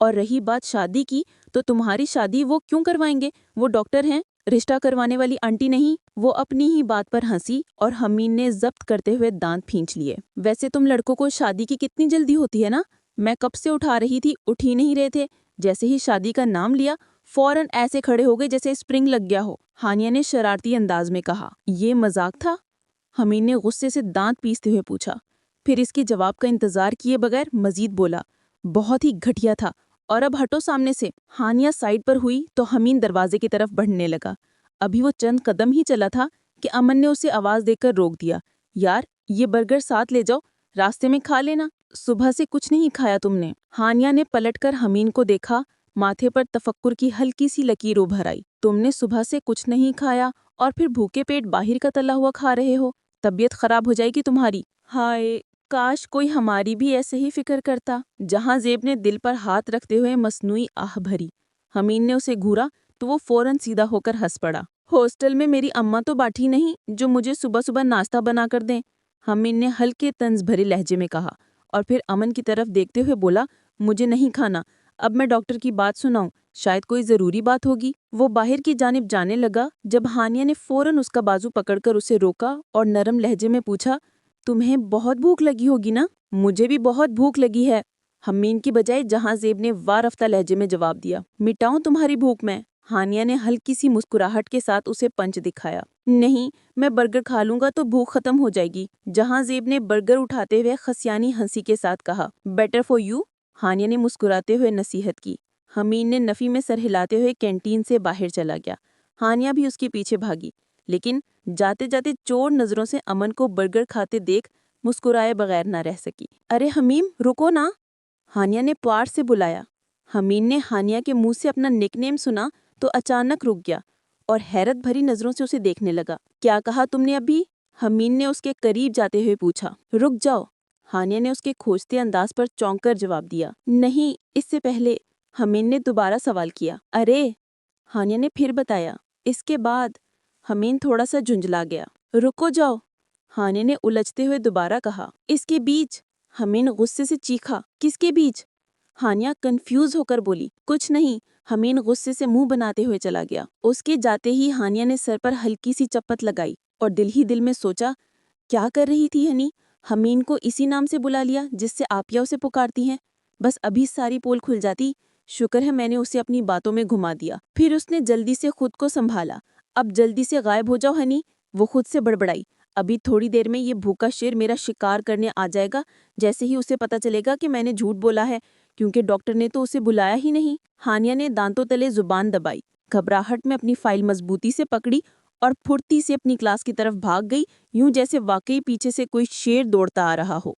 اور رہی بات شادی کی تو تمہاری شادی وہ کیوں کروائیں گے؟ وہ ڈاکٹر ہیں، رشتہ کروانے والی آنٹی نہیں۔ وہ اپنی ہی بات پر ہنسی اور حمین نے ضبط کرتے ہوئے دانت پھینچ لیے۔ ویسے تم لڑکوں کو شادی کی کتنی جلدی ہوتی ہے نا؟ میں کب سے اٹھا رہی تھی، اٹھ ہی نہیں رہے تھے۔ جیسے ہی شادی کا نام لیا فوراً ایسے کھڑے ہو گئے جیسے اسپرنگ لگ گیا ہو، ہانیہ نے شرارتی انداز میں کہا۔ یہ مذاق تھا؟ حمین نے غصے سے دانت پیستے ہوئے پوچھا، پھر اس کے جواب کا انتظار کیے بغیر مزید بولا، بہت ہی گھٹیا تھا، اور اب ہٹو سامنے سے۔ ہانیہ سائڈ پر ہوئی تو حمین دروازے کی طرف بڑھنے لگا۔ ابھی وہ چند قدم ہی چلا تھا کہ امن نے اسے آواز دے کر روک دیا، یار یہ برگر ساتھ لے جاؤ، راستے میں کھا لینا، صبح سے کچھ نہیں کھایا تم نے۔ ہانیہ نے پلٹ کر حمین کو دیکھا، ماتھے پر تفکر کی ہلکی سی لکیر ابھر آئی۔ تم نے صبح سے کچھ نہیں کھایا اور پھر بھوکے پیٹ باہر کا تلا ہوا کھا رہے ہو، طبیعت خراب ہو جائے گی تمہاری۔ ہائے کاش کوئی ہماری بھی ایسے ہی فکر کرتا۔ جہاں زیب نے دل پر ہاتھ رکھتے ہوئے مصنوعی آہ بھری۔ حمین نے اسے گھورا تو وہ فوراً سیدھا ہو کر ہنس پڑا۔ ہاسٹل میں میری اماں تو باٹھی نہیں جو مجھے صبح صبح ناشتہ بنا کر دیں، حمین نے ہلکے طنز بھرے لہجے میں کہا، اور پھر امن کی طرف دیکھتے ہوئے بولا، مجھے نہیں کھانا، اب میں ڈاکٹر کی بات سناؤں، شاید کوئی ضروری بات ہوگی۔ وہ باہر کی جانب جانے لگا جب ہانیہ نے فوراً اس کا بازو پکڑ کر اسے روکا اور نرم لہجے میں پوچھا، تمہیں بہت بھوک لگی ہوگی نا؟ مجھے بھی بہت بھوک لگی ہے، حمین کی بجائے جہاں زیب نے وارفتہ لہجے میں جواب دیا۔ مٹاؤں تمہاری بھوک میں؟ ہانیہ نے ہلکی سی مسکراہٹ کے ساتھ اسے پنچ دکھایا۔ نہیں، میں برگر کھا لوں گا تو بھوک ختم ہو جائے گی، جہاں زیب نے برگر اٹھاتے ہوئے خسیانی ہنسی کے ساتھ کہا۔ بیٹر فار یو، ہانیہ نے مسکراتے ہوئے نصیحت کی۔ حمین نے نفی میں سر ہلاتے ہوئے کینٹین سے باہر چلا گیا۔ ہانیہ بھی اس کے پیچھے بھاگی، لیکن جاتے جاتے چور نظروں سے امن کو برگر کھاتے دیکھ مسکرائے بغیر نہ رہ سکی۔ ارے حمیم رکو نا، ہانیہ نے پیار سے بلایا۔ حمین نے ہانیہ کے منہ سے اپنا نک نیم سنا تو اچانک رک گیا اور حیرت بھری نظروں سے اسے دیکھنے لگا۔ کیا کہا تم نے ابھی؟ حمین نے اس کے قریب جاتے ہوئے پوچھا۔ رک جاؤ، ہانیہ نے اس کے کھوجتے انداز پر چونک کر جواب دیا۔ نہیں، اس سے پہلے، حمین نے دوبارہ سوال کیا۔ ارے، ہانیہ نے پھر بتایا۔ اس کے بعد، حمین تھوڑا سا جھنجلا گیا۔ رکو جاؤ، ہانیہ نے الجھتے ہوئے دوبارہ کہا۔ اس کے بیچ، حمین غصے سے چیخا۔ کس کے بیچ؟ ہانیہ کنفیوز ہو کر بولی۔ کچھ نہیں، حمین غصے سے منہ بناتے ہوئے چلا گیا۔ اس کے جاتے ہی ہانیہ نے سر پر ہلکی سی چپت لگائی اور دل ہی دل میں سوچا، کیا کر رہی تھی ہنی؟ حمین کو اسی نام سے بلا لیا جس سے آپیہ اسے پکارتی ہیں۔ بس ابھی ساری پول کھل جاتی، شکر ہے میں نے اسے اپنی باتوں میں گھما دیا۔ پھر اس نے جلدی سے خود کو سنبھالا۔ اب جلدی سے غائب ہو جاؤ ہنی، وہ خود سے بڑبڑائی۔ ابھی تھوڑی دیر میں یہ بھوکا شیر میرا شکار کرنے آ جائے گا، جیسے ہی اسے پتہ چلے گا کہ میں نے جھوٹ بولا ہے، کیونکہ ڈاکٹر نے تو اسے بلایا ہی نہیں۔ ہانیہ نے دانتوں تلے زبان دبائی، گھبراہٹ میں اپنی فائل مضبوطی سے پکڑی اور پھرتی سے اپنی کلاس کی طرف بھاگ گئی، یوں جیسے واقعی پیچھے سے کوئی شیر دوڑتا آ رہا ہو۔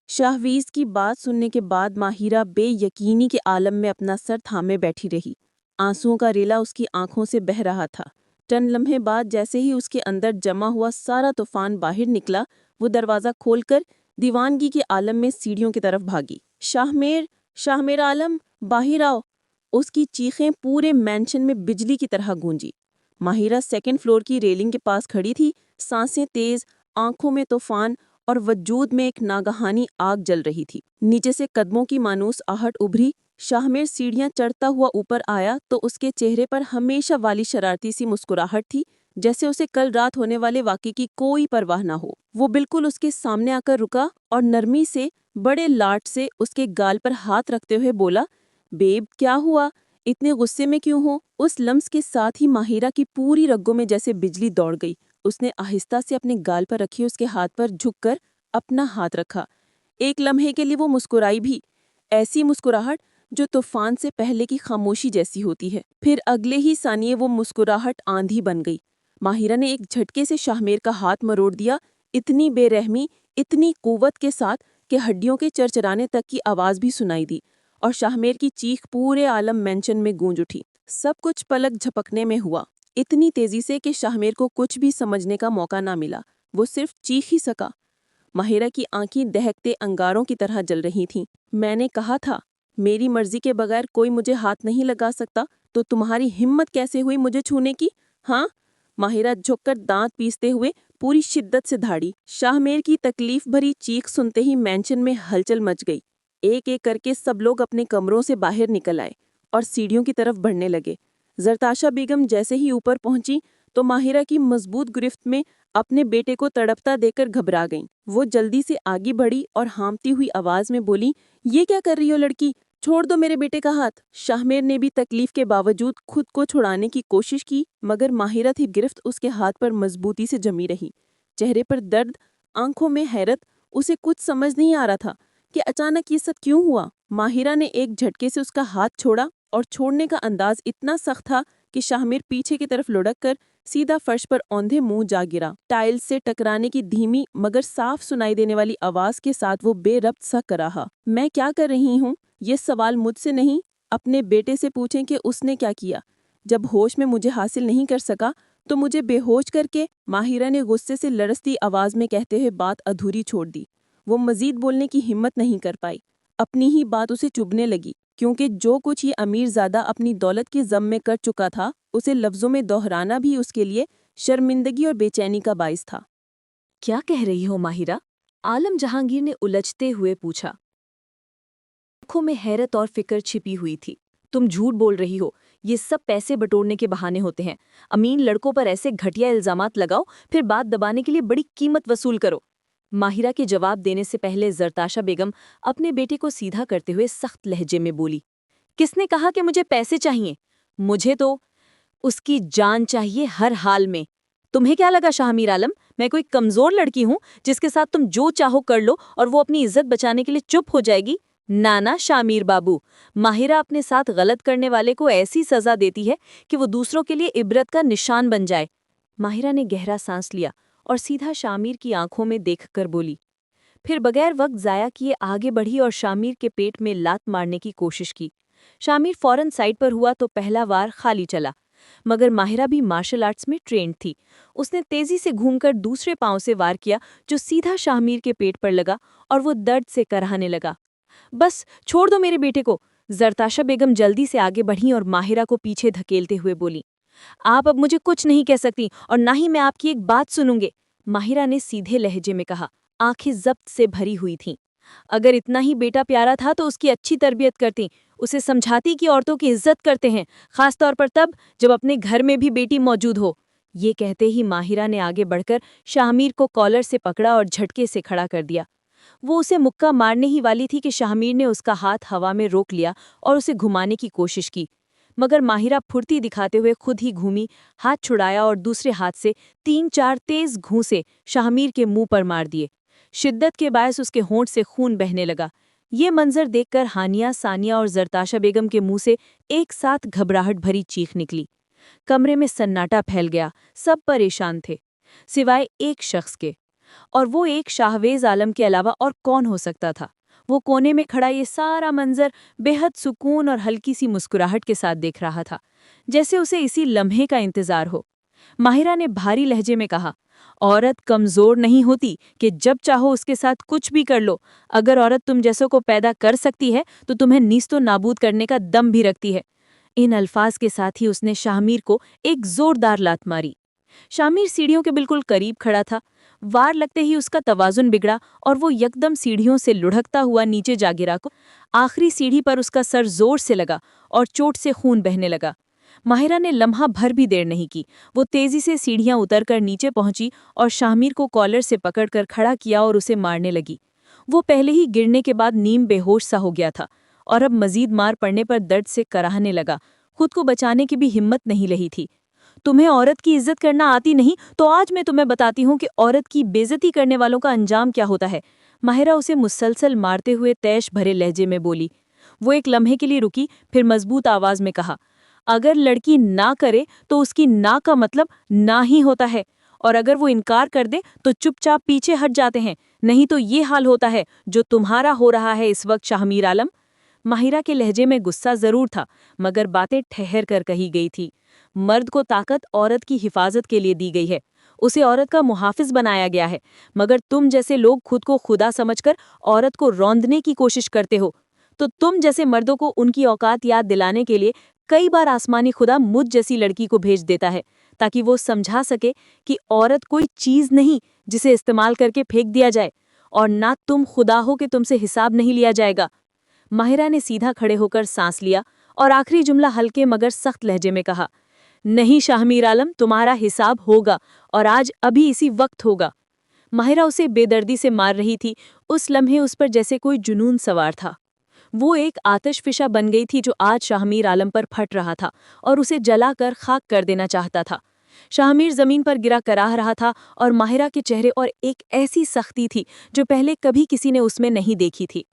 شاہویز کی بات سننے کے بعد ماہرہ بے یقینی کے عالم میں اپنا سر تھامے بیٹھی رہی۔ آنسوؤں کا ریلا اس کی آنکھوں سے بہہ رہا تھا۔ چند لمحے بعد جیسے ہی اس کے اندر جمع ہوا سارا طوفان باہر نکلا، وہ دروازہ کھول کر دیوانگی کے عالم میں سیڑھیوں کی طرف بھاگی۔ شاہ میر عالم، باہر آؤ! اس کی چیخیں پورے مینشن میں بجلی کی طرح گونجی۔ ماہرہ سیکنڈ فلور کی ریلنگ کے پاس کھڑی تھی، سانسیں تیز، آنکھوں میں طوفان اور وجود میں ایک ناگہانی آگ جل رہی تھی۔ نیچے سے قدموں کی مانوس آہٹ ابھری۔ شاہ میر سیڑھیاں چڑھتا ہوا اوپر آیا تو اس کے چہرے پر ہمیشہ والی شرارتی سی مسکراہٹ تھی، جیسے اسے کل رات ہونے والے واقعے کی کوئی پرواہ نہ ہو۔ وہ بالکل اس کے سامنے آ کر رکا اور نرمی سے، بڑے لاٹ سے اس کے گال پر ہاتھ رکھتے ہوئے بولا، بیب کیا ہوا؟ اتنے غصے میں کیوں ہو؟ اس لمس کے ساتھ ہی ماہرہ کی پوری رگوں میں جیسے بجلی دوڑ گئی۔ اس نے آہستہ سے اپنے گال پر رکھی اس کے ہاتھ پر جھک کر اپنا ہاتھ رکھا۔ ایک لمحے کے لیے وہ مسکرائی بھی، ایسی مسکراہٹ جو طوفان سے پہلے کی خاموشی جیسی ہوتی ہے۔ پھر اگلے ہی ثانیے وہ مسکراہٹ آندھی بن گئی۔ ماہرہ نے ایک جھٹکے سے شاہ میر کا ہاتھ مروڑ دیا، اتنی بے رحمی، اتنی قوت کے ساتھ کہ ہڈیوں کے چرچرانے تک کی آواز بھی سنائی دی، اور شاہ میر کی چیخ پورے عالم مینشن میں گونج اٹھی۔ سب کچھ پلک جھپکنے میں ہوا، اتنی تیزی سے کہ شاہ میر کو کچھ بھی سمجھنے کا موقع نہ ملا، وہ صرف چیخ ہی سکا۔ ماہرہ کی آنکھیں دہکتے انگاروں کی طرح جل رہی تھیں۔ میں نے کہا تھا، میری مرضی کے بغیر کوئی مجھے ہاتھ نہیں لگا سکتا، تو تمہاری ہمت کیسے ہوئی مجھے چھونے کی؟ ہاں؟ ماہرہ جھک کر دانت پیستے ہوئے پوری شدت سے دھاڑی۔ شاہ میر کی تکلیف بھری چیخ سنتے ہی مینشن میں ہلچل مچ گئی۔ ایک ایک کر کے سب لوگ اپنے کمروں سے باہر نکل آئے اور سیڑھیوں کی طرف بڑھنے لگے۔ زرتاشا بیگم جیسے ہی اوپر پہنچی تو ماہرہ کی مضبوط گرفت میں اپنے بیٹے کو تڑپتا دیکھ کر گھبرا گئیں۔ وہ جلدی سے آگے بڑھی اور ہامتی ہوئی آواز میں بولی، یہ کیا کر رہی ہو لڑکی؟ چھوڑ دو میرے بیٹے کا ہاتھ۔ شاہمیر نے بھی تکلیف کے باوجود خود کو چھڑانے کی کوشش کی، مگر ماہرہ کی گرفت اس کے ہاتھ پر مضبوطی سے جمی رہی۔ چہرے پر درد، آنکھوں میں حیرت، اسے کچھ سمجھ نہیں آ رہا تھا کہ اچانک یہ سب کیوں ہوا۔ ماہرہ نے ایک جھٹکے سے اس کا ہاتھ چھوڑا اور چھوڑنے کا انداز اتنا سخت تھا کہ شاہمیر پیچھے کی طرف لڑک کر سیدھا فرش پر اوندھے منہ جا گرا۔ ٹائل سے ٹکرانے کی دھیمی مگر صاف سنائی دینے والی آواز کے ساتھ وہ بے ربط سا کر رہا، میں کیا کر رہی ہوں؟ یہ سوال مجھ سے نہیں، اپنے بیٹے سے پوچھیں کہ اس نے کیا کیا۔ جب ہوش میں مجھے حاصل نہیں کر سکا تو مجھے بے ہوش کر کے، ماہرہ نے غصے سے لرزتی آواز میں کہتے ہوئے بات ادھوری چھوڑ دی۔ وہ مزید بولنے کی ہمت نہیں کر پائی۔ اپنی ہی بات اسے چبھنے لگی، کیونکہ جو کچھ یہ امیر زادہ اپنی دولت کے ضم میں کر چکا تھا، اسے لفظوں میں دہرانا بھی اس کے لیے شرمندگی اور بے چینی کا باعث تھا۔ کیا کہہ رہی ہو ماہرہ؟ عالم جہانگیر نے الجھتے ہوئے پوچھا۔ آنکھوں میں حیرت اور فکر چھپی ہوئی تھی۔ تم جھوٹ بول رہی ہو، یہ سب پیسے بٹورنے کے بہانے ہوتے ہیں۔ امین لڑکوں پر ایسے گھٹیا الزامات لگاؤ، پھر بات دبانے کے لیے بڑی قیمت وصول کرو۔ ماہرہ کے جواب دینے سے پہلے زرتاشا بیگم اپنے بیٹے کو سیدھا کرتے ہوئے سخت لہجے میں بولی، کس نے کہا کہ مجھے پیسے چاہیے؟ مجھے تو اس کی جان چاہیے ہر حال میں۔ تمہیں کیا لگا شاہمیر عالم، میں کوئی کمزور لڑکی ہوں جس کے ساتھ تم جو چاہو کر لو اور وہ اپنی عزت بچانے کے لیے چپ ہو جائے گی؟ نانا شامیر بابو، ماہرہ اپنے ساتھ غلط کرنے والے کو ایسی سزا دیتی ہے کہ وہ دوسروں کے لیے عبرت کا نشان بن جائے۔ ماہرہ نے گہرا سانس لیا اور سیدھا شامیر کی آنکھوں میں دیکھ کر بولی، پھر بغیر وقت ضائع کیے آگے بڑھی اور شامیر کے پیٹ میں لات مارنے کی کوشش کی۔ شامیر فوراً سائڈ پر ہوا تو پہلا وار خالی چلا، مگر ماہرہ بھی مارشل آرٹس میں ٹرینڈ تھی۔ اس نے تیزی سے گھوم کر دوسرے پاؤں سے وار کیا جو سیدھا شاہمیر کے پیٹ پر لگا اور وہ درد سے کراہنے لگا۔ بس چھوڑ دو میرے بیٹے کو۔ زرتاشا بیگم جلدی سے آگے بڑھی اور ماہرہ کو پیچھے دھکیلتے ہوئے بولی، آپ اب مجھے کچھ نہیں کہہ سکتی اور نہ ہی میں آپ کی ایک بات سنوں گے۔ ماہرہ نے سیدھے لہجے میں کہا، آنکھیں ضبط سے بھری ہوئی تھیں۔ اگر اتنا ہی بیٹا پیارا تھا تو اس کی اچھی تربیت کرتی، اسے سمجھاتی کہ عورتوں کی عزت کرتے ہیں، خاص طور پر تب جب اپنے گھر میں بھی بیٹی موجود ہو۔ یہ کہتے ہی ماہرہ نے آگے بڑھ کر شاہمیر کو کالر سے پکڑا اور جھٹکے سے کھڑا کر دیا۔ وہ اسے مکہ مارنے ہی والی تھی کہ شاہمیر نے اس کا ہاتھ ہوا میں روک لیا اور اسے گھمانے کی کوشش کی، مگر ماہرہ پھرتی دکھاتے ہوئے خود ہی گھومی، ہاتھ چھڑایا اور دوسرے ہاتھ سے 3-4 تیز گھونسے شاہمیر کے منہ پر مار دیے۔ شدت کے باعث اس کے ہونٹ سے خون بہنے لگا۔ یہ منظر دیکھ کر ہانیہ، ثانیہ اور زرتاشا بیگم کے منہ سے ایک ساتھ گھبراہٹ بھری چیخ نکلی۔ کمرے میں سناٹا پھیل گیا، سب پریشان تھے سوائے ایک شخص کے، اور وہ ایک شاہویز عالم کے علاوہ اور کون ہو سکتا تھا؟ وہ کونے میں کھڑا یہ سارا منظر بے حد سکون اور ہلکی سی مسکراہٹ کے ساتھ دیکھ رہا تھا، جیسے اسے اسی لمحے کا انتظار ہو۔ ماہرہ نے بھاری لہجے میں کہا، عورت کمزور نہیں ہوتی کہ جب چاہو اس کے ساتھ کچھ بھی کر لو۔ اگر عورت تم جیسوں کو پیدا کر سکتی ہے تو تمہیں نیست و نابود کرنے کا دم بھی رکھتی ہے۔ ان الفاظ کے ساتھ ہی اس نے شاہمیر کو ایک زوردار لات ماری۔ شاہمیر سیڑھیوں کے بالکل قریب کھڑا تھا۔ وار لگتے ہی اس کا توازن بگڑا اور وہ یکدم سیڑھیوں سے لڑھکتا ہوا نیچے جا گرا۔ آخری سیڑھی پر اس کا سر زور سے لگا اور چوٹ سے خون بہنے لگا۔ ماہرہ نے لمحہ بھر بھی دیر نہیں کی، وہ تیزی سے سیڑھیاں اتر کر نیچے پہنچی اور شاہمیر کو کالر سے پکڑ کر کھڑا کیا اور اسے مارنے لگی۔ وہ پہلے ہی گرنے کے بعد نیم بے ہوش سا ہو گیا تھا اور اب مزید مار پڑنے پر درد سے کراہنے لگا، خود کو بچانے کی بھی ہمت نہیں رہی تھی۔ تمہیں عورت کی عزت کرنا آتی نہیں تو آج میں تمہیں بتاتی ہوں کہ عورت کی بے عزتی کرنے والوں کا انجام کیا ہوتا ہے۔ ماہرہ اسے مسلسل مارتے ہوئے تیش بھرے لہجے میں بولی۔ وہ ایک لمحے کے لیے رکی، پھر مضبوط آواز میں کہا، اگر لڑکی نہ کرے تو اس کی نہ کا مطلب نہ ہی ہوتا ہے، اور اگر وہ انکار کر دے تو چپ چاپ پیچھے ہٹ جاتے ہیں، نہیں تو یہ حال ہوتا ہے جو تمہارا ہو رہا ہے اس وقت شاہمیر عالم۔ ماہرہ کے لہجے میں غصہ ضرور تھا، مگر باتیں ٹھہر کر کہی گئی تھی۔ مرد کو طاقت عورت کی حفاظت کے لیے دی گئی ہے، اسے عورت کا محافظ بنایا گیا ہے، مگر تم جیسے لوگ خود کو خدا سمجھ کر عورت کو روندنے کی کوشش کرتے ہو، تو تم جیسے مردوں کو ان کی اوقات یاد دلانے کے لیے کئی بار آسمانی خدا مجھ جیسی لڑکی کو بھیج دیتا ہے تاکہ وہ سمجھا سکے کہ عورت کوئی چیز نہیں جسے استعمال کر کے پھینک دیا جائے، اور نہ تم خدا ہو کہ تم سے حساب نہیں لیا جائے گا۔ ماہرہ نے سیدھا کھڑے ہو کر سانس لیا اور آخری جملہ ہلکے مگر سخت لہجے میں کہا، نہیں شاہمیر عالم، تمہارا حساب ہوگا اور آج ابھی اسی وقت ہوگا۔ ماہرہ اسے بے دردی سے مار رہی تھی، اس لمحے اس پر جیسے کوئی جنون سوار تھا۔ وہ ایک آتش فشاں بن گئی تھی جو آج شاہمیر عالم پر پھٹ رہا تھا اور اسے جلا کر خاک کر دینا چاہتا تھا۔ شاہمیر زمین پر گرا کراہ رہا تھا اور ماہرہ کے چہرے اور ایک ایسی سختی تھی جو پہلے کبھی کسی نے اس میں نہیں دیکھی تھی۔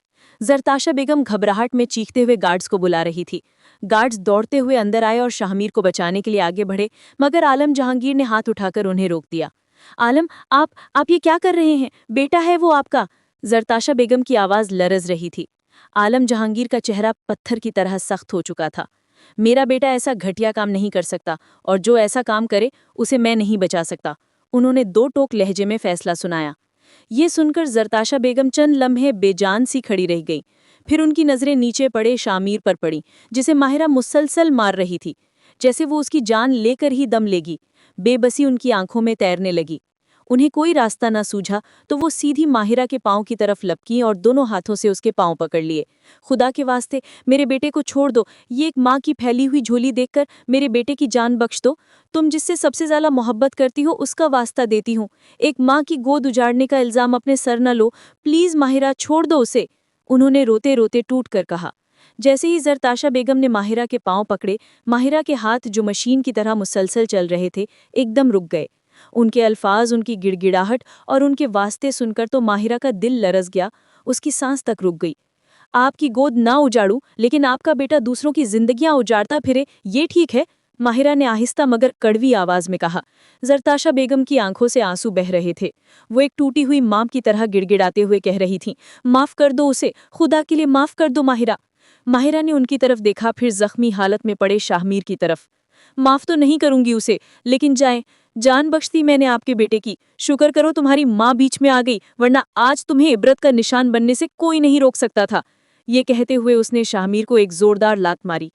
زرتاشا بیگم گھبراہٹ میں چیختے ہوئے گارڈز کو بلا رہی تھی۔ گارڈز دوڑتے ہوئے اندر آئے اور شاہمیر کو بچانے کے لیے آگے بڑھے، مگر عالم جہانگیر نے ہاتھ اٹھا کر انہیں روک دیا۔ عالم، آپ یہ کیا کر رہے ہیں؟ بیٹا ہے وہ آپ کا۔ زرتاشا بیگم کی آواز لرز رہی تھی۔ عالم جہانگیر کا چہرہ پتھر کی طرح سخت ہو چکا تھا۔ میرا بیٹا ایسا گھٹیا کام نہیں کر سکتا، اور جو ایسا کام کرے اسے میں نہیں بچا سکتا، انہوں نے دو ٹوک لہجے میں فیصلہ سنایا۔ یہ سن کر زرتاشا بیگم چند لمحے بے جان سی کھڑی رہ گئیں، پھر ان کی نظریں نیچے پڑے شاہمیر پر پڑیں، جسے ماہرہ مسلسل مار رہی تھی، جیسے وہ اس کی جان لے کر ہی دم لے گی۔ بے بسی ان کی آنکھوں میں تیرنے لگی۔ انہیں کوئی راستہ نہ سوجھا تو وہ سیدھی ماہرہ کے پاؤں کی طرف لپکیں اور دونوں ہاتھوں سے اس کے پاؤں پکڑ لیے۔ خدا کے واسطے میرے بیٹے کو چھوڑ دو، یہ ایک ماں کی پھیلی ہوئی جھولی دیکھ کر میرے بیٹے کی جان بخش دو۔ تم جس سے سب سے زیادہ محبت کرتی ہو اس کا واسطہ دیتی ہوں، ایک ماں کی گود اجاڑنے کا الزام اپنے سر نہ لو، پلیز ماہرہ چھوڑ دو اسے، انہوں نے روتے روتے ٹوٹ کر کہا۔ جیسے ہی زرتاشا بیگم نے ماہرہ کے پاؤں پکڑے، ماہرہ کے ہاتھ جو مشین کی طرح مسلسل چل رہے تھے ایک دم رک گئے۔ ان کے الفاظ، ان کی گڑ گڑاہٹ اور ان کے واسطے سن کر تو ماہرہ کا دل لرز گیا، اس کی سانس تک رک گئی۔ آپ کی گود نہ اجاڑوں، لیکن آپ کا بیٹا دوسروں کی زندگیاں اجاڑتا پھرے، یہ ٹھیک ہے؟ ماہرہ نے آہستہ مگر کڑوی آواز میں کہا۔ زرتاشا بیگم کی آنکھوں سے آنسو بہہ رہے تھے۔ وہ ایک ٹوٹی ہوئی ماں کی طرح گڑ گڑاتے ہوئے کہہ رہی تھیں، معاف کر دو اسے، خدا کے لیے معاف کر دو ماہرہ۔ ماہرہ نے ان کی طرف دیکھا، پھر زخمی حالت میں پڑے شاہمیر کی طرف۔ معاف تو نہیں کروں گی اسے، لیکن جائیں، جان بخش دی میں نے آپ کے بیٹے کی، شکر کرو تمہاری ماں بیچ میں آ گئی، ورنہ آج تمہیں عبرت کا نشان بننے سے کوئی نہیں روک سکتا تھا۔ یہ کہتے ہوئے اس نے شاہمیر کو ایک زوردار لات ماری،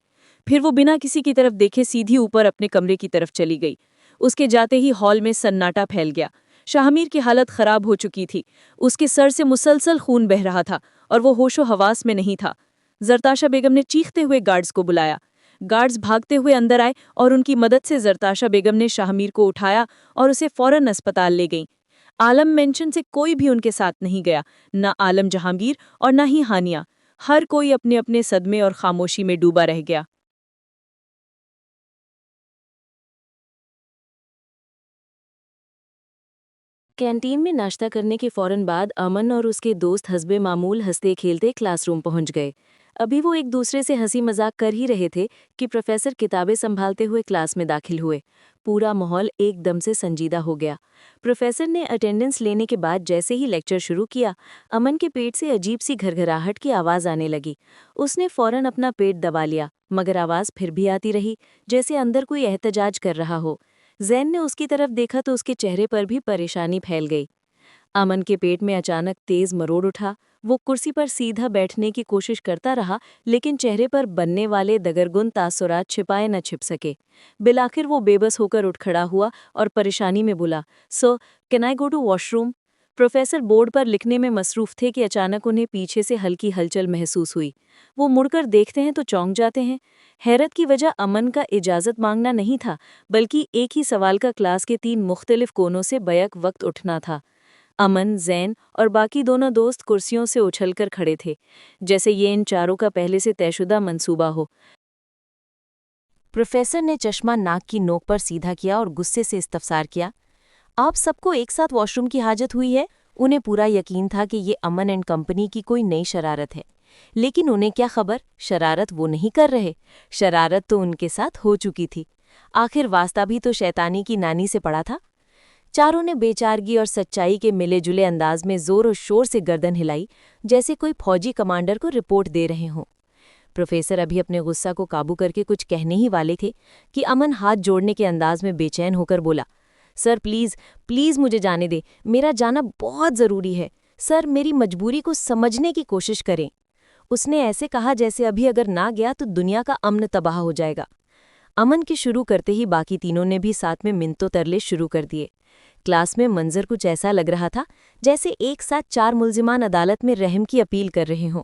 پھر وہ بنا کسی کی طرف دیکھے سیدھی اوپر اپنے کمرے کی طرف چلی گئی۔ اس کے جاتے ہی ہال میں سناٹا پھیل گیا۔ شاہمیر کی حالت خراب ہو چکی تھی، اس کے سر سے مسلسل خون بہہ رہا تھا اور وہ ہوش و حواس میں نہیں تھا۔ زرتاشا بیگم نے چیختے ہوئے گارڈز کو بلایا۔ گارڈز بھاگتے ہوئے اندر آئے اور ان کی مدد سے زرتاشا بیگم نے شاہمیر کو اٹھایا اور اسے فوراً اسپتال لے گئیں۔ عالم مینشن سے کوئی بھی ان کے ساتھ نہیں گیا، نہ عالم جہانگیر اور نہ ہی ہانیہ۔ ہر کوئی اپنے اپنے صدمے اور خاموشی میں ڈوبا رہ گیا۔ کینٹین میں ناشتہ کرنے کے فوراً بعد امن اور اس کے دوست حسب معمول ہنستے کھیلتے کلاس روم پہنچ گئے۔ ابھی وہ ایک دوسرے سے ہنسی مذاق کر ہی رہے تھے کہ پروفیسر کتابیں سنبھالتے ہوئے کلاس میں داخل ہوئے۔ پورا ماحول ایک دم سے سنجیدہ ہو گیا۔ پروفیسر نے اٹینڈنس لینے کے بعد جیسے ہی لیکچر شروع کیا، امن کے پیٹ سے عجیب سی گھرگھراہٹ کی آواز آنے لگی۔ اس نے فوراً اپنا پیٹ دبا لیا، مگر آواز پھر بھی آتی رہی، جیسے اندر کوئی احتجاج کر رہا ہو۔ زین نے اس کی طرف دیکھا تو اس کے چہرے پر بھی پریشانی پھیل گئی۔ امن کے پیٹ میں اچانک تیز مروڑ اٹھا۔ وہ کرسی پر سیدھا بیٹھنے کی کوشش کرتا رہا، لیکن چہرے پر بننے والے دگرگن تاثرات چھپائے نہ چھپ سکے۔ بالآخر وہ بے بس ہو کر اٹھ کھڑا ہوا اور پریشانی میں بولا، sir can I go to washroom? Professor board پر لکھنے میں مصروف تھے کہ اچانک انہیں پیچھے سے ہلکی ہلچل محسوس ہوئی۔ وہ مڑ کر دیکھتے ہیں تو چونک جاتے ہیں۔ حیرت کی وجہ امن کا اجازت مانگنا نہیں تھا، بلکہ ایک ہی سوال کا کلاس کے 3 مختلف کونوں سے بیک وقت اٹھنا تھا۔ امن، زین اور باقی دونوں دوست کرسیوں سے اچھل کر کھڑے تھے، جیسے یہ ان چاروں کا پہلے سے طے شدہ منصوبہ ہو۔ پروفیسر نے چشمہ ناک کی نوک پر سیدھا کیا اور غصے سے استفسار کیا، آپ سب کو ایک ساتھ واش روم کی حاجت ہوئی ہے؟ انہیں پورا یقین تھا کہ یہ امن اینڈ کمپنی کی کوئی نئی شرارت ہے، لیکن انہیں کیا خبر، شرارت وہ نہیں کر رہے، شرارت تو ان کے ساتھ ہو چکی تھی۔ آخر واسطہ بھی تو شیطانی کی نانی سے پڑا تھا۔ چاروں نے بے چارگی اور سچائی کے ملے جلے انداز میں زور و شور سے گردن ہلائی، جیسے کوئی فوجی کمانڈر کو رپورٹ دے رہے ہوں۔ پروفیسر ابھی اپنے غصہ کو قابو کر کے کچھ کہنے ہی والے تھے کہ امن ہاتھ جوڑنے کے انداز میں بے چین ہو کر بولا، سر پلیز مجھے جانے دیں، میرا جانا بہت ضروری ہے، سر میری مجبوری کو سمجھنے کی کوشش کریں۔ اس نے ایسے کہا جیسے ابھی اگر نہ گیا تو دنیا کا امن تباہ ہو جائے گا۔ امن کے شروع کرتے ہی باقی تینوں نے بھی ساتھ میں منتوں ترلے شروع کر دیے۔ کلاس میں منظر کچھ ایسا لگ رہا تھا جیسے ایک ساتھ 4 ملزمان عدالت میں رحم کی اپیل کر رہے ہوں۔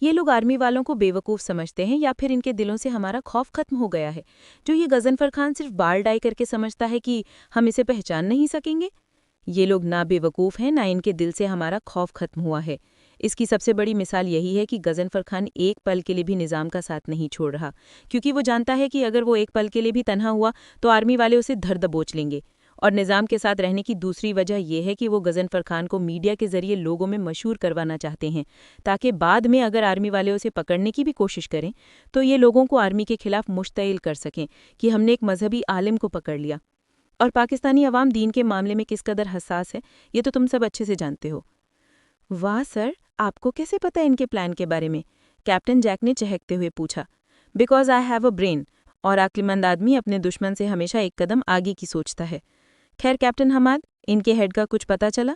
یہ لوگ آرمی والوں کو بیوقوف سمجھتے ہیں یا پھر ان کے دلوں سے ہمارا خوف ختم ہو گیا ہے؟ جو یہ غضنفر خان صرف بال ڈائی کر کے سمجھتا ہے کہ ہم اسے پہچان نہیں سکیں گے؟ یہ لوگ نہ بیوقوف ہیں، نہ ان کے دل سے ہمارا خوف ختم ہوا ہے۔ اس کی سب سے بڑی مثال یہی ہے کہ غضنفر خان ایک پل کے لیے بھی نظام کا ساتھ نہیں چھوڑ رہا، کیونکہ وہ جانتا ہے کہ اگر وہ ایک پل کے لیے بھی تنہا ہوا تو آرمی والے اسے دھر دبوچ لیں گے۔ اور نظام کے ساتھ رہنے کی دوسری وجہ یہ ہے کہ وہ غضنفر خان کو میڈیا کے ذریعے لوگوں میں مشہور کروانا چاہتے ہیں، تاکہ بعد میں اگر آرمی والے اسے پکڑنے کی بھی کوشش کریں تو یہ لوگوں کو آرمی کے خلاف مشتعل کر سکیں کہ ہم نے ایک مذہبی عالم کو پکڑ لیا۔ اور پاکستانی عوام دین کے معاملے میں کس قدر حساس ہے یہ تو تم سب اچھے سے جانتے ہو۔ واہ سر، آپ کو کیسے پتہ ان کے پلان کے بارے میں؟ کیپٹن جیک نے چہکتے ہوئے پوچھا۔ Because I have a brain, اور عقل مند آدمی اپنے دشمن سے ہمیشہ ایک قدم آگے کی سوچتا ہے۔ خیر کیپٹن حماد، ان کے ہیڈ کا کچھ پتہ چلا؟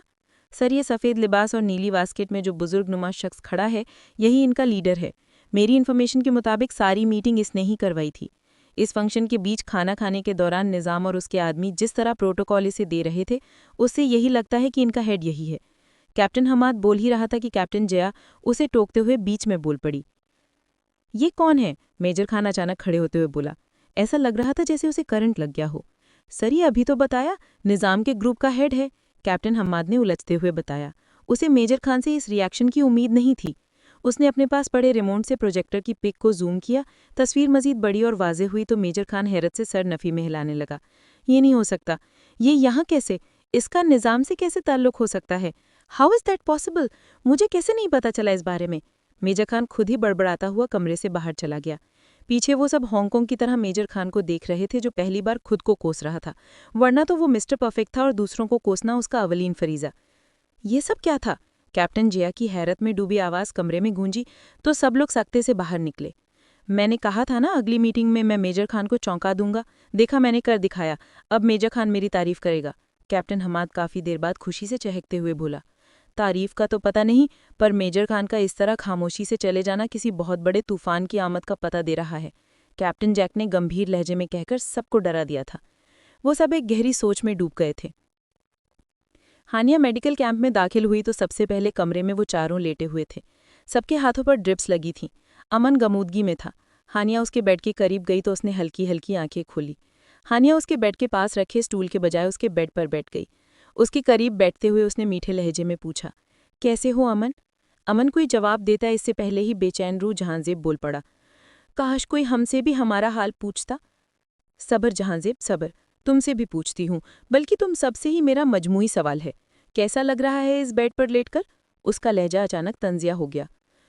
سر، یہ سفید لباس اور نیلی واسکٹ میں جو بزرگ نما شخص کھڑا ہے یہی ان کا لیڈر ہے۔ میری انفارمیشن کے مطابق ساری میٹنگ اس نے ہی کروائی تھی۔ اس فنکشن کے بیچ کھانا کھانے کے دوران نظام اور اس کے آدمی جس طرح پروٹوکول اسے دے رہے تھے اس سے یہی لگتا ہے کہ ان کا ہیڈ یہی ہے۔ کیپٹن حماد بول ہی رہا تھا کہ کیپٹن جیا اسے ٹوکتے ہوئے بیچ میں بول پڑی۔ یہ کون ہے؟ میجر خان اچانک کھڑے ہوتے ہوئے بولا۔ ایسا لگ رہا تھا جیسے اسے کرنٹ لگ گیا ہو۔ سر، یہ ابھی تو بتایا، نظام کے گروپ کا ہیڈ ہے، کیپٹن حماد نے الجھتے ہوئے بتایا۔ اسے میجر خان سے اس ریاکشن کی امید نہیں تھی۔ اس نے اپنے پاس پڑے ریموٹ سے پروجیکٹر کی پک کو زوم کیا، تصویر مزید بڑی اور واضح ہوئی تو میجر خان حیرت سے سر نفی میں ہلانے لگا۔ یہ نہیں ہو سکتا، یہ یہاں کیسے؟ اس کا نظام سے کیسے تعلق ہو سکتا ہے؟ How is that possible? مجھے کیسے نہیں پتا چلا اس بارے میں؟ میجر خان خود ہی بڑبڑاتا ہوا کمرے سے باہر چلا گیا۔ پیچھے وہ سب ہانگ کانگ کی طرح میجر خان کو دیکھ رہے تھے جو پہلی بار خود کو کوس رہا تھا، ورنہ تو وہ مسٹر پرفیکٹ تھا اور دوسروں کو کوسنا اس کا اولین فریضہ۔ یہ سب کیا تھا؟ کیپٹن جیا کی حیرت میں ڈوبی آواز کمرے میں گونجی تو سب لوگ سکتے سے باہر نکلے۔ میں نے کہا تھا نا اگلی میٹنگ میں میجر خان کو چونکا دوں گا، دیکھا میں نے کر دکھایا، اب میجر خان میری تعریف کرے گا۔ کیپٹن حماد کافی دیر بعد خوشی سے چہکتے ہوئے بولا۔ تعریف کا تو پتہ نہیں، پر میجر خان کا اس طرح خاموشی سے چلے جانا کسی بہت بڑے طوفان کی آمد کا پتہ دے رہا ہے، کیپٹن جیک نے گمبھیر لہجے میں کہہ کر سب کو ڈرا دیا تھا۔ وہ سب ایک گہری سوچ میں ڈوب گئے تھے۔ ہانیہ میڈیکل کیمپ میں داخل ہوئی تو سب سے پہلے کمرے میں وہ چاروں لیٹے ہوئے تھے، سب کے ہاتھوں پر ڈرپس لگی تھیں۔ امن گمودگی میں تھا۔ ہانیہ اس کے بیڈ کے قریب گئی تو اس نے ہلکی ہلکی آنکھیں کھولی۔ ہانیہ اس کے بیڈ کے پاس رکھے اسٹول کے بجائے اس کے بیڈ پر بیٹھ گئی۔ اس کے قریب بیٹھتے ہوئے اس نے میٹھے لہجے میں پوچھا، کیسے ہو امن؟ امن کوئی جواب دیتا اس سے پہلے ہی بے چین روح جہانزیب بول پڑا، کاش کوئی ہم سے بھی ہمارا حال پوچھتا۔ صبر جہانزیب صبر، تم سے بھی پوچھتی ہوں، بلکہ تم سب سے ہی میرا مجموعی سوال ہے، کیسا لگ رہا ہے اس بیڈ پر لیٹ کر؟ اس کا لہجہ اچانک طنزیہ ہو گیا۔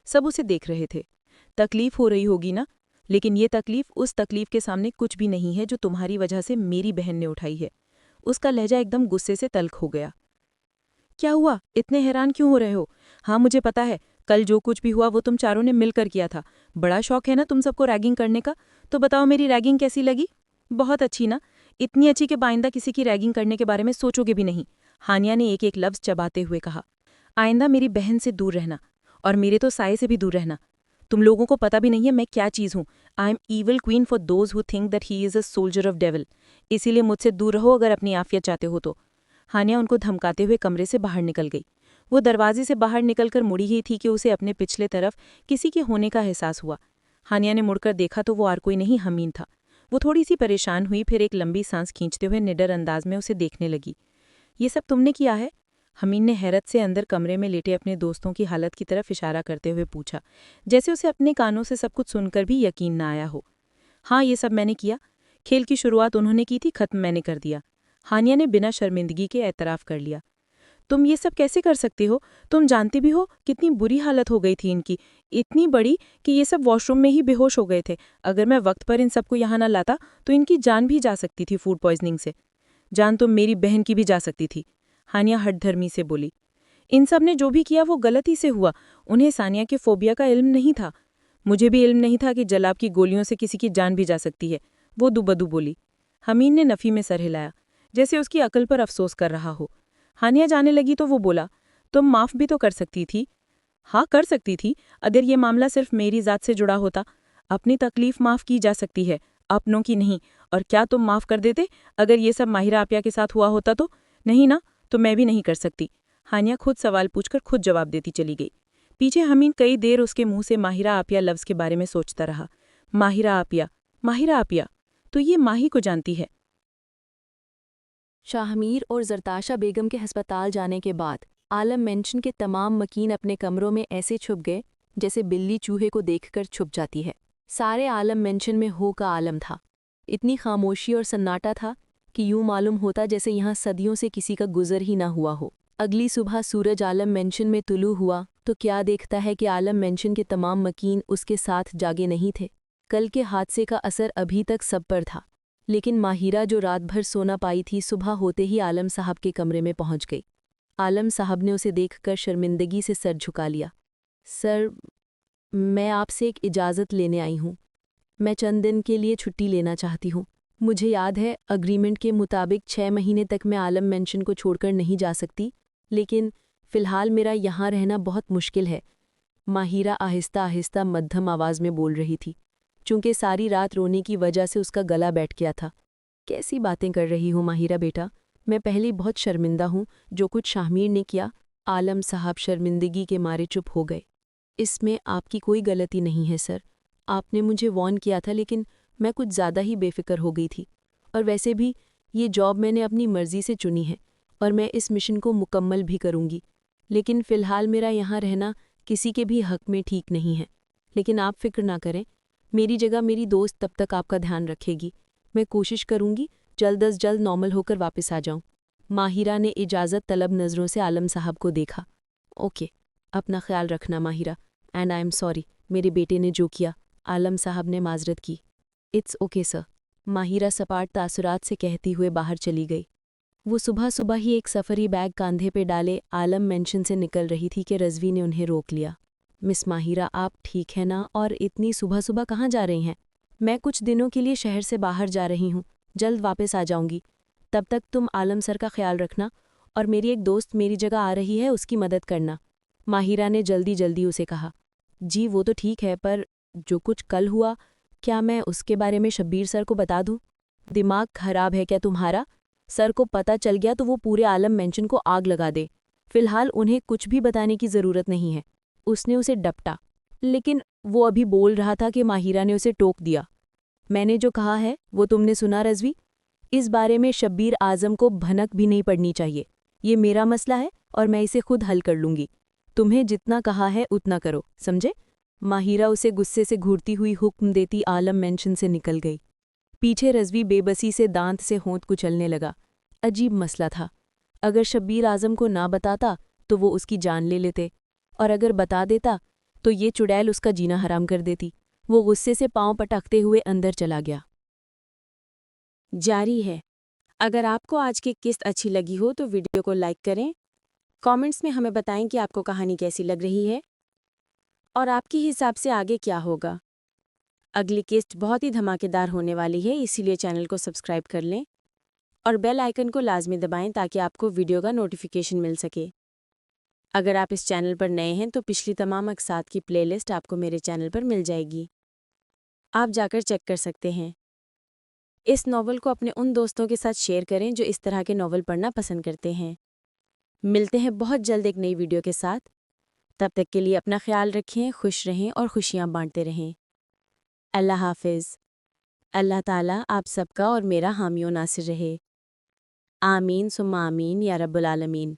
سب اسے دیکھ رہے تھے۔ تکلیف ہو رہی ہوگی نا، لیکن یہ تکلیف اس تکلیف کے سامنے کچھ بھی نہیں ہے جو تمہاری وجہ سے میری بہن نے اٹھائی ہے۔ اس کا لہجہ ایک دم غصے سے تلخ ہو گیا۔ کیا ہوا؟ اتنے حیران کیوں ہو رہے ہو؟ ہاں مجھے پتا ہے، کل جو کچھ بھی ہوا وہ تم چاروں نے مل کر کیا تھا۔ بڑا شوق ہے نا تم سب کو ریگنگ کرنے کا، تو بتاؤ میری ریگنگ کیسی لگی؟ بہت اچھی نا، اتنی اچھی کہ آئندہ کسی کی ریگنگ کرنے کے بارے میں سوچو گے بھی نہیں، ہانیہ نے ایک ایک لفظ چباتے ہوئے کہا۔ آئندہ میری بہن سے دور رہنا، اور میرے تو سائے سے بھی دور رہنا۔ تم لوگوں کو پتہ بھی نہیں ہے میں کیا چیز ہوں۔ I am evil queen for those who think that he is a soldier of devil, اسی لیے مجھ سے دور رہو اگر اپنی عافیت چاہتے ہو تو۔ ہانیہ ان کو دھمکاتے ہوئے کمرے سے باہر نکل گئی۔ وہ دروازے سے باہر نکل کر مڑی ہی تھی کہ اسے اپنے پچھلے طرف کسی کے ہونے کا احساس ہوا۔ ہانیہ نے مڑ کر دیکھا تو وہ اور کوئی نہیں حمین تھا۔ وہ تھوڑی سی پریشان ہوئی، پھر ایک لمبی سانس کھینچتے ہوئے نڈر انداز میں اسے دیکھنے لگی۔ یہ سب تم نے کیا ہے؟ حمین نے حیرت سے اندر کمرے میں لیٹے اپنے دوستوں کی حالت کی طرف اشارہ کرتے ہوئے پوچھا، جیسے اسے اپنے کانوں سے سب کچھ سن کر بھی یقین نہ آیا ہو۔ ہاں یہ سب میں نے کیا، کھیل کی شروعات انہوں نے کی تھی، ختم میں نے کر دیا۔ ہانیہ نے بنا شرمندگی کے اعتراف کر لیا۔ تم یہ سب کیسے کر سکتے ہو؟ تم جانتے بھی ہو کتنی بری حالت ہو گئی تھی ان کی، اتنی بڑی کہ یہ سب واش روم میں ہی بے ہوش ہو گئے تھے۔ اگر میں وقت پر ان سب کو یہاں نہ لاتا تو ان کی جان بھی جا سکتی تھی فوڈ پوائزننگ سے۔ جان تو میری بہن کی بھی جا سکتی تھی، ہانیہ ہٹ دھرمی سے بولی۔ ان سب نے جو بھی کیا وہ غلطی سے ہوا، انہیں ثانیہ کے فوبیا کا علم نہیں تھا۔ مجھے بھی علم نہیں تھا کہ جلاب کی گولیوں سے کسی کی جان بھی جا سکتی ہے، وہ دوبدو بولی۔ حمین نے نفی میں سر ہلایا، جیسے اس کی عقل پر افسوس کر رہا ہو۔ ہانیہ جانے لگی تو وہ بولا، تم معاف بھی تو کر سکتی تھی۔ ہاں کر سکتی تھی، اگر یہ معاملہ صرف میری ذات سے جڑا ہوتا۔ اپنی تکلیف معاف کی جا سکتی ہے، اپنوں کی نہیں۔ اور کیا تم معاف کر دیتے اگر یہ سب ماہرہ آپیہ کے ساتھ ہوا ہوتا تو؟ نہیں نا، تو میں بھی نہیں کر سکتی۔ ہانیہ خود سوال پوچھ کر خود جواب دیتی چلی گئی۔ پیچھے حمید کئی دیر اس کے منہ سے ماہرہ آپیہ لفظ کے بارے میں سوچتا رہا۔ ماہرہ آپیہ، تو یہ ماہی کو جانتی ہے؟ شاہمیر اور زرتاشا بیگم کے ہسپتال جانے کے بعد عالم مینشن کے تمام مکین اپنے کمروں میں ایسے چھپ گئے جیسے بلی چوہے کو دیکھ کر چھپ جاتی ہے۔ سارے عالم مینشن میں ہو کا عالم تھا۔ اتنی خاموشی اور سناٹا تھا کہ یوں معلوم ہوتا جیسے یہاں صدیوں سے کسی کا گزر ہی نہ ہوا ہو۔ اگلی صبح سورج عالم مینشن میں طلوع ہوا تو کیا دیکھتا ہے کہ عالم مینشن کے تمام مکین اس کے ساتھ جاگے نہیں تھے۔ کل کے حادثے کا اثر ابھی تک سب پر تھا، لیکن ماہرہ جو رات بھر سونا پائی تھی صبح ہوتے ہی عالم صاحب کے کمرے میں پہنچ گئی۔ عالم صاحب نے اسے دیکھ کر شرمندگی سے سر جھکا لیا۔ سر، میں آپ سے ایک اجازت لینے آئی ہوں۔ میں چند دن کے لیے چھٹی لینا چاہتی ہوں۔ مجھے یاد ہے اگریمنٹ کے مطابق 6 مہینے تک میں عالم مینشن کو چھوڑ کر نہیں جا سکتی، لیکن فی الحال میرا یہاں رہنا بہت مشکل ہے۔ ماہرہ آہستہ آہستہ مدھم آواز میں بول رہی تھی، چونکہ ساری رات رونے کی وجہ سے اس کا گلا بیٹھ گیا تھا۔ کیسی باتیں کر رہی ہوں ماہرہ بیٹا، میں پہلے بہت شرمندہ ہوں جو کچھ شاہمیر نے کیا۔ عالم صاحب شرمندگی کے مارے چپ ہو گئے۔ اس میں آپ کی کوئی غلطی نہیں ہے سر، آپ نے مجھے وارن کیا تھا لیکن میں کچھ زیادہ ہی بے فکر ہو گئی تھی، اور ویسے بھی یہ جاب میں نے اپنی مرضی سے چنی ہے اور میں اس مشن کو مکمل بھی کروں گی، لیکن فی الحال میرا یہاں رہنا کسی کے بھی حق میں ٹھیک نہیں ہے۔ لیکن آپ فکر نہ کریں، میری جگہ میری دوست تب تک آپ کا دھیان رکھے گی۔ میں کوشش کروں گی جلد از جلد نارمل ہو کر واپس آ جاؤں۔ ماہرہ نے اجازت طلب نظروں سے عالم صاحب کو دیکھا۔ اوکے، اپنا خیال رکھنا Mahira, and I am sorry میرے بیٹے نے جو کیا۔ عالم صاحب نے معذرت کی۔ اٹس اوکے سر، ماہرہ سپاٹ تاثرات سے کہتی ہوئے باہر چلی گئی۔ وہ صبح ہی ایک سفری بیگ کاندھے پہ ڈالے عالم مینشن سے نکل رہی تھی کہ رضوی نے انہیں روک لیا۔ مس ماہرہ، آپ ٹھیک ہے نا؟ اور اتنی صبح کہاں جا رہی ہیں؟ میں کچھ دنوں کے لیے شہر سے باہر جا رہی ہوں، جلد واپس آ جاؤں گی۔ تب تک تم عالم سر کا خیال رکھنا، اور میری ایک دوست میری جگہ آ رہی ہے، اس کی مدد کرنا۔ ماہرہ نے جلدی اسے کہا۔ جی وہ تو ٹھیک ہے، پر جو کچھ کل ہوا، کیا میں اس کے بارے میں شبیر سر کو بتا دوں؟ دماغ خراب ہے کیا تمہارا؟ سر کو پتہ چل گیا تو وہ پورے عالم مینشن کو آگ لگا دے۔ فی الحال انہیں کچھ بھی بتانے کی ضرورت نہیں ہے۔ اس نے اسے ڈپٹا، لیکن وہ ابھی بول رہا تھا کہ ماہرہ نے اسے ٹوک دیا۔ میں نے جو کہا ہے وہ تم نے سنا رضوی؟ اس بارے میں شبیر اعظم کو بھنک بھی نہیں پڑنی چاہیے۔ یہ میرا مسئلہ ہے اور میں اسے خود حل کر لوں گی۔ تمہیں جتنا کہا ہے اتنا کرو، سمجھے؟ ماہرہ اسے غصے سے گھورتی ہوئی حکم دیتی عالم مینشن سے نکل گئی۔ پیچھے رضوی بے بسی سے دانت سے ہونٹ کچلنے لگا۔ عجیب مسئلہ تھا، اگر شبیر اعظم کو نہ بتاتا تو وہ اس کی جان لے لیتے، اور اگر بتا دیتا تو یہ چڑیل اس کا جینا حرام کر دیتی۔ وہ غصے سے پاؤں پٹکتے ہوئے اندر چلا گیا۔ جاری ہے۔ اگر آپ کو آج کی قسط اچھی لگی ہو تو ویڈیو کو لائک کریں، کامنٹس میں ہمیں بتائیں کہ آپ کو کہانی کیسی لگ رہی ہے اور آپ کے حساب سے آگے کیا ہوگا۔ اگلی قسط بہت ہی دھماکے دار ہونے والی ہے، اسی لیے چینل کو سبسکرائب کر لیں اور بیل آئیکن کو لازمی دبائیں تاکہ آپ کو ویڈیو کا نوٹیفیکیشن مل سکے۔ اگر آپ اس چینل پر نئے ہیں تو پچھلی تمام اقساط کی پلے لسٹ آپ کو میرے چینل پر مل جائے گی، آپ جا کر چیک کر سکتے ہیں۔ اس ناول کو اپنے ان دوستوں کے ساتھ شیئر کریں جو اس طرح کے ناول پڑھنا پسند کرتے ہیں۔ ملتے ہیں بہت جلد ایک نئی ویڈیو کے ساتھ، تب تک کے لیے اپنا خیال رکھیں، خوش رہیں اور خوشیاں بانٹتے رہیں۔ اللہ حافظ۔ اللہ تعالیٰ آپ سب کا اور میرا حامی و ناصر رہے۔ آمین ثم آمین یا رب العالمین۔